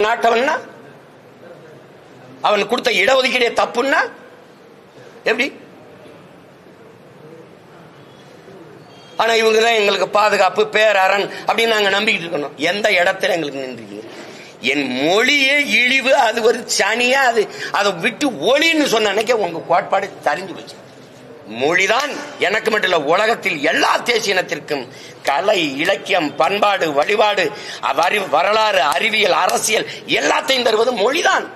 நாட்டவன்னா, அவன் கொடுத்த இடஒதுக்கீடே தப்புன்னா எப்படி? ஆனா இவங்கதான் எங்களுக்கு பாதுகாப்பு பேரரண் அப்படின்னு நாங்க நம்பிக்கிட்டு இருக்கணும். எந்த இடத்துல எங்களுக்கு நின்று என் மொழியே இழிவு, அது ஒரு சனியா, அதை விட்டு ஒளின்னு சொன்ன அன்னைக்கு உங்க கோட்பாடு தெரிஞ்சு போச்சு. மொழிதான் எனக்கு மட்டும் இல்ல, உலகத்தில் எல்லா தேசிய இனத்திற்கும் கலை, இலக்கியம், பண்பாடு, வழிபாடு, வரலாறு, அறிவியல், அரசியல் எல்லாத்தையும் தருவது மொழிதான்.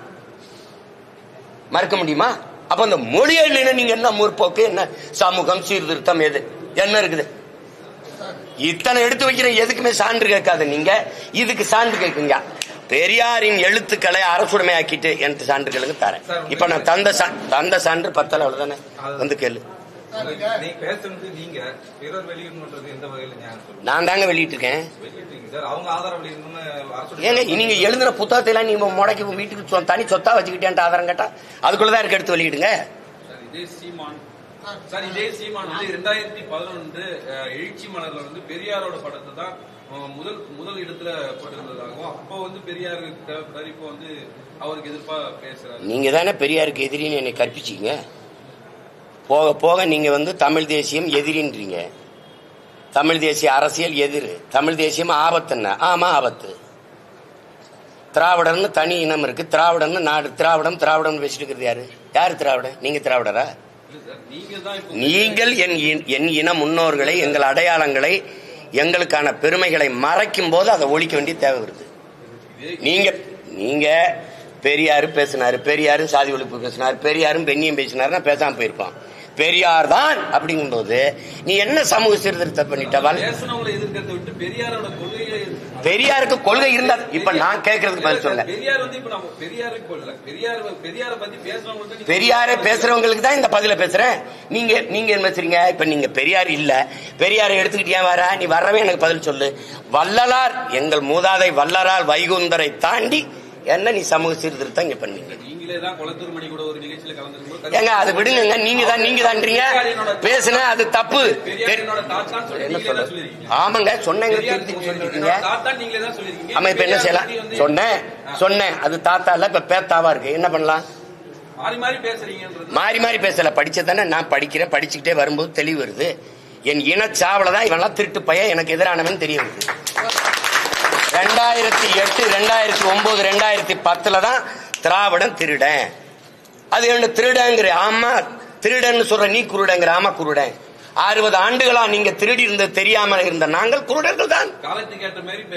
மறுக்க முடியுமா? அப்ப அந்த மொழியை இல்லைன்னா நீங்க என்ன முற்போக்கு, என்ன சமூகம், சீர்திருத்தம், எது என்ன இருக்குது? இத்தனை எடுத்து வைக்கிற எதுக்குமே சான்று கேட்காது. நீங்க இதுக்கு சான்று கேட்குங்க. பெரியாரின் எழுத்துக்களை அரசுடைமை ஆக்கிட்டு எனக்கு சான்றுகளுக்கு தரேன். இப்ப நான் தந்த சான்று பத்தல, அவ்வளவுதானே. வந்து கேளு. நான் தாங்க வெளியிட்டு இருக்கேன். ஏங்க நீங்க எழுதுன புத்தகத்தை எல்லாம் நீங்க முடக்கி வீட்டுக்கு தனி சொத்தா வச்சுக்கிட்டேன் ஆதாரம் கேட்டா அதுக்குள்ளதான் இருக்க, எடுத்து வெளியிடுங்க. சார், இதே சீமான் வந்து 2011 எழுச்சி மலர்ல வந்து பெரியாரோட படத்தை தான் முதல் இடத்துல போட்டிருந்ததாகவும், அப்போ வந்து பெரியாருக்கு தேவைப்படாது, இப்போ வந்து அவருக்கு எதிர்ப்பா பேசுறாரு. நீங்க தானே பெரியாருக்கு எதிரின்னு என்னை கற்பிச்சீங்க. போக போக நீங்க வந்து தமிழ் தேசியம் எதிரின்றீங்க. தமிழ் தேசிய அரசியல் எதிர், தமிழ் தேசியம் ஆபத்துன்னா ஆமா ஆபத்து. திராவிடர்னு தனி இனம் இருக்கு, திராவிடம்னு நாடு, திராவிடம் பேசிட்டு இருக்கிறது யாரு? யாரு திராவிடன்? நீங்க திராவிடரா? நீங்கள் என் இன முன்னோர்களை, எங்கள் அடையாளங்களை, எங்களுக்கான பெருமைகளை மறைக்கும் போது அதை ஒழிக்க வேண்டிய தேவை வருது. நீங்க பெரியாரு பேசினாரு, பெரியாரும் சாதி ஒழிப்பு பேசினாரு, பெரியாரும் பெண்ணியம் பேசினாருன்னா பேசாம போயிருப்பான். பெரியார் தான் அப்படிங்கும் போது நீ என்ன சமூக சீர்திருத்தம் பண்ணிட்டவள்? பெரியாருக்கு கொள்கை இருந்தா இப்ப நான் கேட்கறதுக்கு பதில் சொல்ல. பெரியாரை பேசுறவங்களுக்கு தான் இந்த பதில பேசுறேன். நீங்க என்ன பேசுறீங்க? இப்ப நீங்க பெரியார் இல்ல, பெரியாரை எடுத்துக்கிட்டியா வர, நீ வரவே எனக்கு பதில் சொல்லு. வள்ளலார், எங்கள் மூதாதை வள்ளலார் வைகுந்தரை தாண்டி என்ன நீ சமூக சீர்திருத்தம் இங்க பண்ணீங்க? ஏங்க அது விடுங்க. நீங்க தான்றீங்க பேசுன அது தப்பு. என்ன சொல்ல? ஆமாங்க சொன்னீங்க, சொல்லிருக்கீங்க. ஆமா இப்ப என்ன செய்யலாம்? சொன்னேன் அது தாத்தா இல்ல, இப்ப பேத்தாவா இருக்கு. என்ன பண்ணலாம்? மாறி மாறி பேசல. படிச்சதானே நான் படிக்கிறேன். படிச்சுக்கிட்டே வரும்போது தெளிவு வருது. என் இனச்சாவலதான் இவெல்லாம் திருட்டு பையன் எனக்கு எதிரானவன் தெரிய வருது. 2008, 2009, 2010 தான் திராவிடம் திருடன். அது என்ன திருடங்கிற? ஆமா திருடன் சொல்ற, நீ குருடங்கிற. ஆமா குருடன். 60 ஆண்டுகளா நீங்க திருடி இருந்த தெரியாம இருந்த நாங்கள் குருடர்கள் தான்.